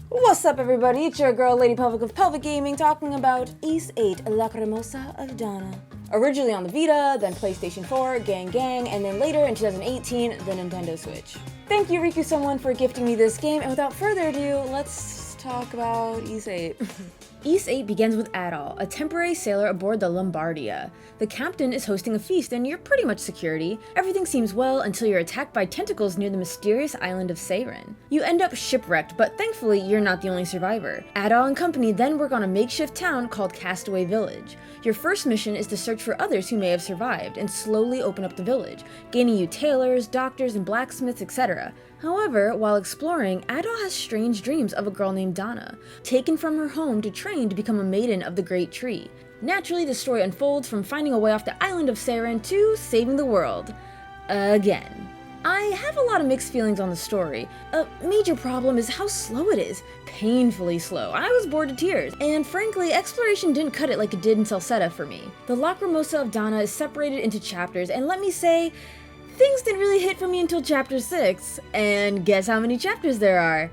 What's up, everybody? It's your girl, Lady Pelvic of Pelvic Gaming, talking about Ys VIII, Lacramosa of Dana. Originally on the Vita, then PlayStation 4, gang, and then later in 2018, the Nintendo Switch. Thank you, Riku-someone, for gifting me this game, and without further ado, let's talk about Ys VIII. Ys VIII begins with Adol, a temporary sailor aboard the Lombardia. The captain is hosting a feast and you're pretty much security. Everything seems well until you're attacked by tentacles near the mysterious island of Siren. You end up shipwrecked, but thankfully you're not the only survivor. Adol and company then work on a makeshift town called Castaway Village. Your first mission is to search for others who may have survived and slowly open up the village, gaining you tailors, doctors, and blacksmiths, etc. However, while exploring, Adol has strange dreams of a girl named Dana, taken from her home to train to become a maiden of the Great Tree. Naturally, the story unfolds from finding a way off the island of Siren to saving the world. Again. I have a lot of mixed feelings on the story. A major problem is how slow it is. Painfully slow. I was bored to tears. And frankly, exploration didn't cut it like it did in Celceta for me. The Lacramosa of Dana is separated into chapters, and let me say, things didn't really hit for me until chapter 6. And guess how many chapters there are?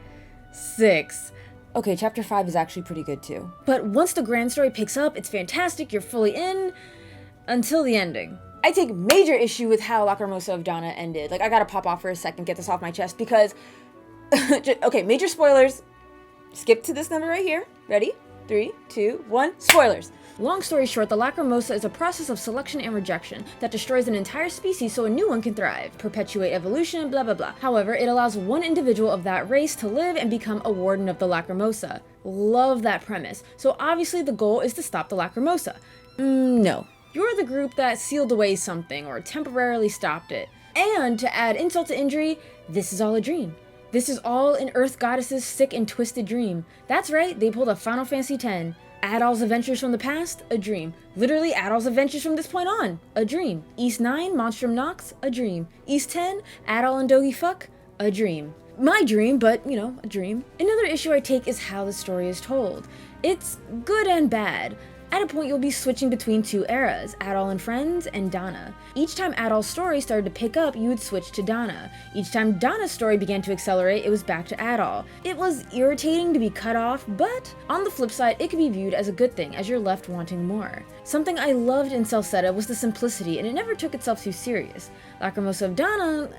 6. Okay, chapter 5 is actually pretty good too. But once the grand story picks up, it's fantastic, you're fully in, until the ending. I take major issue with how Lacramosa of Dana ended. Like, I gotta pop off for a second, get this off my chest, because... okay, major spoilers. Skip to this number right here. Ready? 3, 2, 1, spoilers! Long story short, the Lacramosa is a process of selection and rejection that destroys an entire species so a new one can thrive, perpetuate evolution, blah blah blah. However, it allows one individual of that race to live and become a warden of the Lacramosa. Love that premise. So obviously the goal is to stop the Lacramosa. No. You're the group that sealed away something or temporarily stopped it. And to add insult to injury, this is all a dream. This is all an Earth Goddess's sick and twisted dream. That's right, they pulled a Final Fantasy X. Adol's adventures from the past, a dream. Literally, Adol's adventures from this point on, a dream. Ys IX, Monstrum Nox, a dream. Ys X, Adol and Dogi fuck, a dream. My dream, but, you know, a dream. Another issue I take is how the story is told. It's good and bad. At a point, you'll be switching between two eras, Adol and Friends and Dana. Each time Adol's story started to pick up, you would switch to Dana. Each time Dana's story began to accelerate, it was back to Adol. It was irritating to be cut off, but on the flip side, it could be viewed as a good thing, as you're left wanting more. Something I loved in Celceta was the simplicity, and it never took itself too serious. Lacrymosa of Dana,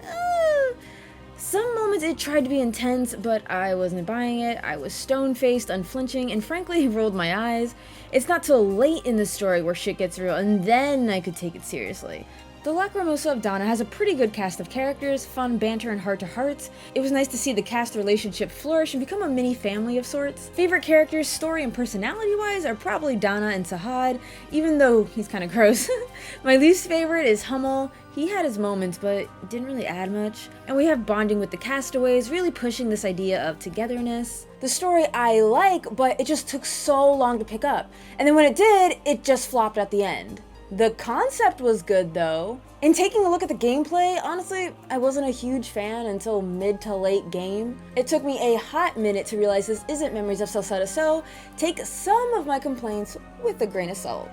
some moments it tried to be intense, but I wasn't buying it. I was stone-faced, unflinching, and frankly rolled my eyes. It's not till late in the story where shit gets real, and then I could take it seriously. The Lacramosa of Dana has a pretty good cast of characters, fun banter and heart-to-hearts. It was nice to see the cast relationship flourish and become a mini family of sorts. Favorite characters, story and personality-wise, are probably Dana and Sahad, even though he's kinda gross. My least favorite is Hummel. He had his moments, but didn't really add much. And we have bonding with the castaways, really pushing this idea of togetherness. The story I like, but it just took so long to pick up. And then when it did, it just flopped at the end. The concept was good though. In taking a look at the gameplay, honestly, I wasn't a huge fan until mid to late game. It took me a hot minute to realize this isn't Memories of Celceta, so take some of my complaints with a grain of salt.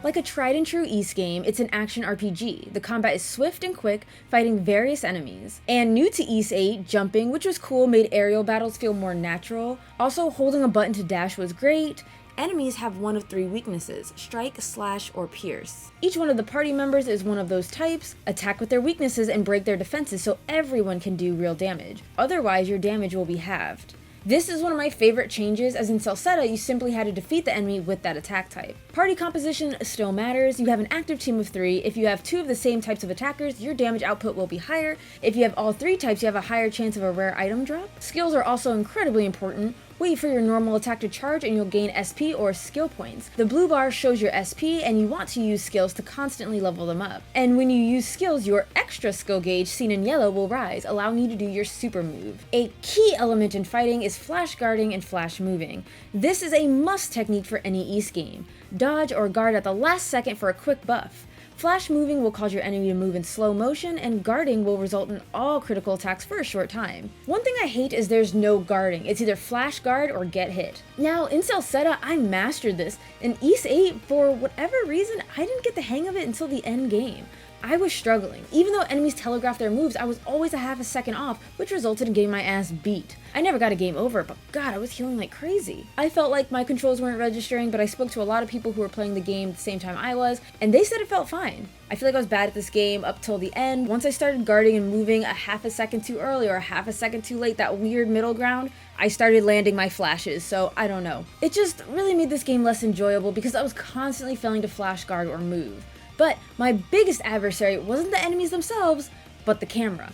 Like a tried and true Ys game, it's an action RPG. The combat is swift and quick, fighting various enemies. And new to Ys VIII, jumping, which was cool, made aerial battles feel more natural. Also, holding a button to dash was great. Enemies have one of 3 weaknesses, strike, slash, or pierce. Each one of the party members is one of those types. Attack with their weaknesses and break their defenses so everyone can do real damage. Otherwise, your damage will be halved. This is one of my favorite changes, as in Celceta, you simply had to defeat the enemy with that attack type. Party composition still matters. You have an active team of 3. If you have 2 of the same types of attackers, your damage output will be higher. If you have all 3 types, you have a higher chance of a rare item drop. Skills are also incredibly important. Wait for your normal attack to charge and you'll gain SP or skill points. The blue bar shows your SP and you want to use skills to constantly level them up. And when you use skills, your extra skill gauge seen in yellow will rise, allowing you to do your super move. A key element in fighting is flash guarding and flash moving. This is a must technique for any Ys game. Dodge or guard at the last second for a quick buff. Flash moving will cause your enemy to move in slow motion, and guarding will result in all critical attacks for a short time. One thing I hate is there's no guarding. It's either flash guard or get hit. Now, in Celceta, I mastered this. In Ys VIII, for whatever reason, I didn't get the hang of it until the end game. I was struggling. Even though enemies telegraphed their moves, I was always a half a second off, which resulted in getting my ass beat. I never got a game over, but god, I was healing like crazy. I felt like my controls weren't registering, but I spoke to a lot of people who were playing the game at the same time I was, and they said it felt fine. I feel like I was bad at this game up till the end. Once I started guarding and moving a half a second too early or a half a second too late, that weird middle ground, I started landing my flashes, so I don't know. It just really made this game less enjoyable because I was constantly failing to flash guard or move. But my biggest adversary wasn't the enemies themselves, but the camera.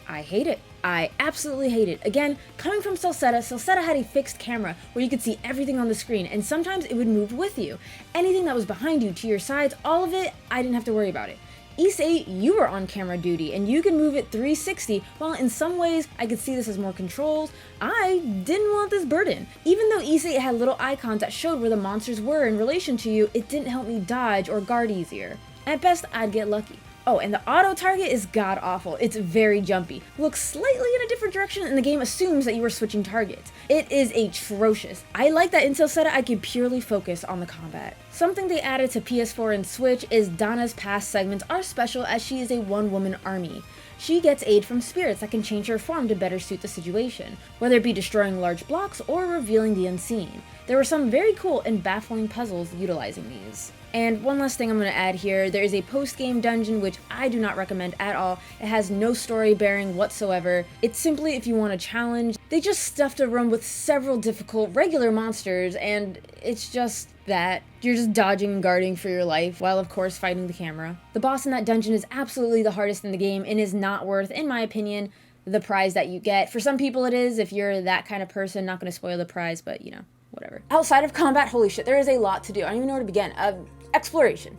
I hate it. I absolutely hate it. Again, coming from Celceta, Celceta had a fixed camera where you could see everything on the screen, and sometimes it would move with you. Anything that was behind you, to your sides, all of it, I didn't have to worry about it. Ys VIII, you were on camera duty, and you could move it 360, while in some ways I could see this as more controls, I didn't want this burden. Even though Ys VIII had little icons that showed where the monsters were in relation to you, it didn't help me dodge or guard easier. At best, I'd get lucky. Oh, and the auto target is god awful. It's very jumpy. Looks slightly in a different direction and the game assumes that you were switching targets. It is atrocious. I like that in Celceta I could purely focus on the combat. Something they added to PS4 and Switch is Dana's past segments are special as she is a one-woman army. She gets aid from spirits that can change her form to better suit the situation, whether it be destroying large blocks or revealing the unseen. There were some very cool and baffling puzzles utilizing these. And one last thing I'm going to add here, there is a post-game dungeon which I do not recommend at all. It has no story bearing whatsoever. It's simply if you want a challenge. They just stuffed a room with several difficult regular monsters and it's just that. You're just dodging and guarding for your life while of course fighting the camera. The boss in that dungeon is absolutely the hardest in the game and is not worth, in my opinion, the prize that you get. For some people it is, if you're that kind of person, not going to spoil the prize, but you know, whatever. Outside of combat, holy shit, there is a lot to do. I don't even know where to begin. Exploration.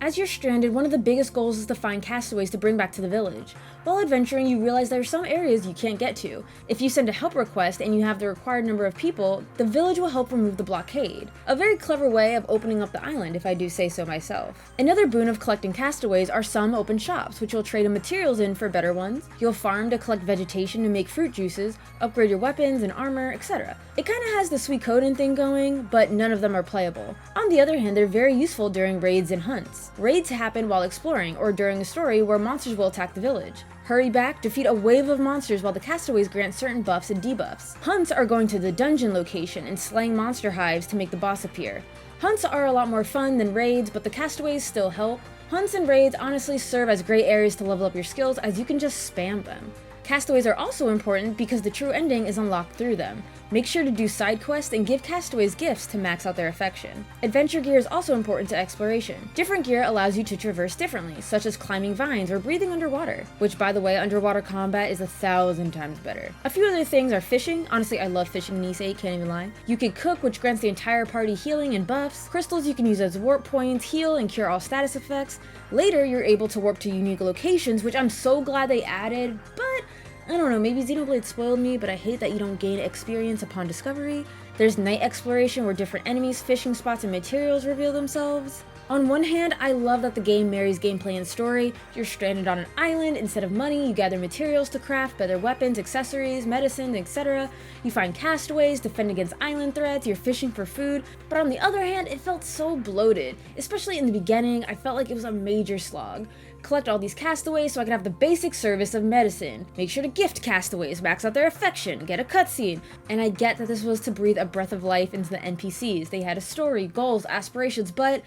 As you're stranded, one of the biggest goals is to find castaways to bring back to the village. While adventuring, you realize there are some areas you can't get to. If you send a help request and you have the required number of people, the village will help remove the blockade. A very clever way of opening up the island, if I do say so myself. Another boon of collecting castaways are some open shops, which you'll trade in materials in for better ones. You'll farm to collect vegetation to make fruit juices, upgrade your weapons and armor, etc. It kinda has the Suikoden thing going, but none of them are playable. On the other hand, they're very useful during raids and hunts. Raids happen while exploring, or during a story where monsters will attack the village. Hurry back, defeat a wave of monsters while the castaways grant certain buffs and debuffs. Hunts are going to the dungeon location and slaying monster hives to make the boss appear. Hunts are a lot more fun than raids, but the castaways still help. Hunts and raids honestly serve as great areas to level up your skills as you can just spam them. Castaways are also important because the true ending is unlocked through them. Make sure to do side quests and give castaways gifts to max out their affection. Adventure gear is also important to exploration. Different gear allows you to traverse differently, such as climbing vines or breathing underwater, which by the way, underwater combat is 1,000 times better. A few other things are fishing. Honestly, I love fishing in Ys VIII, can't even lie. You can cook, which grants the entire party healing and buffs. Crystals you can use as warp points, heal, and cure all status effects. Later, you're able to warp to unique locations, which I'm so glad they added, but I don't know, maybe Xenoblade spoiled me, but I hate that you don't gain experience upon discovery. There's night exploration where different enemies, fishing spots, and materials reveal themselves. On one hand, I love that the game marries gameplay and story. You're stranded on an island. Instead of money, you gather materials to craft better weapons, accessories, medicine, etc. You find castaways, defend against island threats, you're fishing for food. But on the other hand, it felt so bloated. Especially in the beginning, I felt like it was a major slog. Collect all these castaways so I can have the basic service of medicine. Make sure to gift castaways, max out their affection, get a cutscene. And I get that this was to breathe a breath of life into the NPCs. They had a story, goals, aspirations, but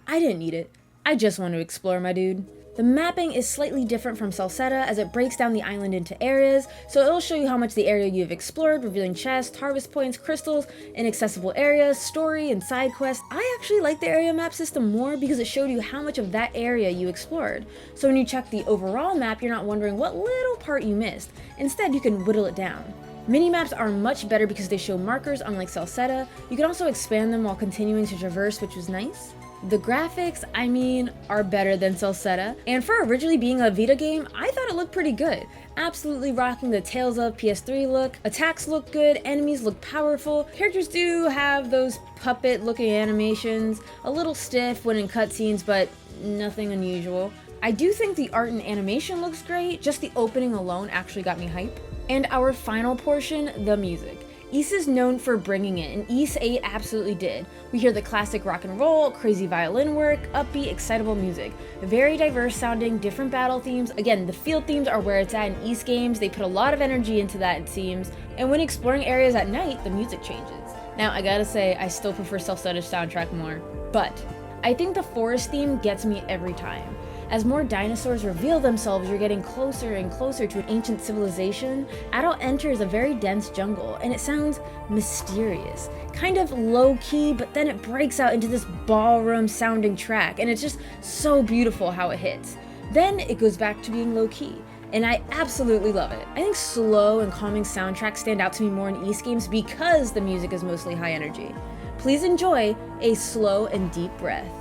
I didn't need it. I just want to explore, my dude. The mapping is slightly different from Celceta as it breaks down the island into areas, so it'll show you how much the area you have explored, revealing chests, harvest points, crystals, inaccessible areas, story, and side quests. I actually like the area map system more because it showed you how much of that area you explored. So when you check the overall map, you're not wondering what little part you missed. Instead, you can whittle it down. Minimaps are much better because they show markers, unlike Celceta. You can also expand them while continuing to traverse, which was nice. The graphics, I mean, are better than Celceta, and for originally being a Vita game, I thought it looked pretty good. Absolutely rocking the Tales of PS3 look, attacks look good, enemies look powerful, characters do have those puppet looking animations, a little stiff when in cutscenes, but nothing unusual. I do think the art and animation looks great, just the opening alone actually got me hype. And our final portion, the music. Ys is known for bringing it, and Ys VIII absolutely did. We hear the classic rock and roll, crazy violin work, upbeat, excitable music. Very diverse sounding, different battle themes. Again, the field themes are where it's at in Ys games. They put a lot of energy into that, it seems. And when exploring areas at night, the music changes. Now, I gotta say, I still prefer Celceta's soundtrack more, but I think the forest theme gets me every time. As more dinosaurs reveal themselves, you're getting closer and closer to an ancient civilization. Adol enters a very dense jungle, and it sounds mysterious, kind of low-key, but then it breaks out into this ballroom-sounding track, and it's just so beautiful how it hits. Then it goes back to being low-key, and I absolutely love it. I think slow and calming soundtracks stand out to me more in Ys games because the music is mostly high energy. Please enjoy a slow and deep breath.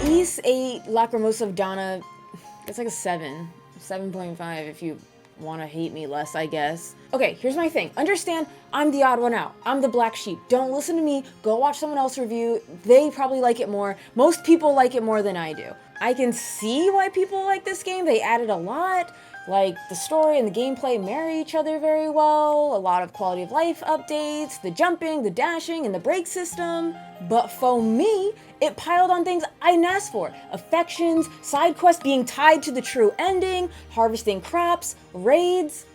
Ys VIII Lachrymose of Dana, it's like a 7.5 if you want to hate me less, I guess. Okay, here's my thing. Understand, I'm the odd one out. I'm the black sheep. Don't listen to me. Go watch someone else review. They probably like it more. Most people like it more than I do. I can see why people like this game. They added a lot. Like, the story and the gameplay marry each other very well, a lot of quality of life updates, the jumping, the dashing, and the brake system. But for me, it piled on things I didn't ask for. Affections, side quests being tied to the true ending, harvesting crops, raids.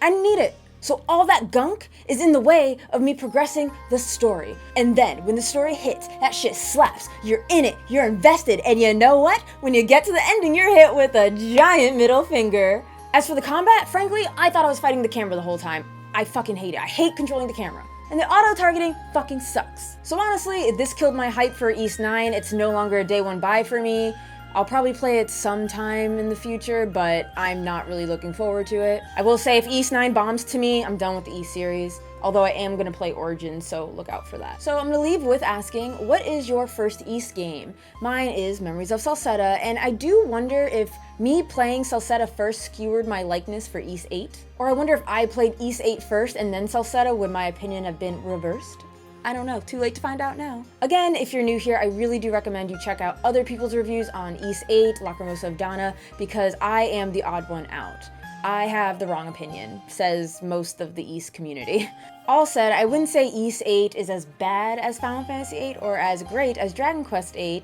I didn't need it. So all that gunk is in the way of me progressing the story. And then, when the story hits, that shit slaps. You're in it, you're invested, and you know what? When you get to the ending, you're hit with a giant middle finger. As for the combat, frankly, I thought I was fighting the camera the whole time. I fucking hate it. I hate controlling the camera. And the auto-targeting fucking sucks. So honestly, this killed my hype for Ys IX. It's no longer a day one buy for me. I'll probably play it sometime in the future, but I'm not really looking forward to it. I will say if Ys IX bombs to me, I'm done with the Ys series. Although I am gonna play Origins, so look out for that. So I'm gonna leave with asking, what is your first Ys game? Mine is Memories of Celceta, and I do wonder if me playing Celceta first skewered my likeness for Ys VIII. Or I wonder if I played Ys VIII first and then Celceta, would my opinion have been reversed? I don't know, too late to find out now. Again, if you're new here, I really do recommend you check out other people's reviews on Ys VIII, Lachrymose of Dana, because I am the odd one out. I have the wrong opinion, says most of the Ys community. All said, I wouldn't say Ys VIII is as bad as Final Fantasy VIII or as great as Dragon Quest VIII,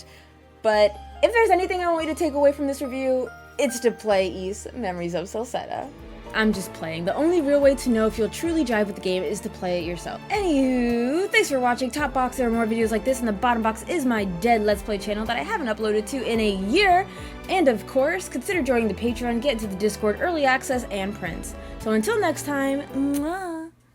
but if there's anything I want you to take away from this review, it's to play Ys Memories of Celceta. I'm just playing. The only real way to know if you'll truly jive with the game is to play it yourself. Anywho, thanks for watching. Top box, there are more videos like this, and the bottom box is my dead Let's Play channel that I haven't uploaded to in a year. And of course, consider joining the Patreon, get into the Discord, early access, and prints. So until next time, mwah!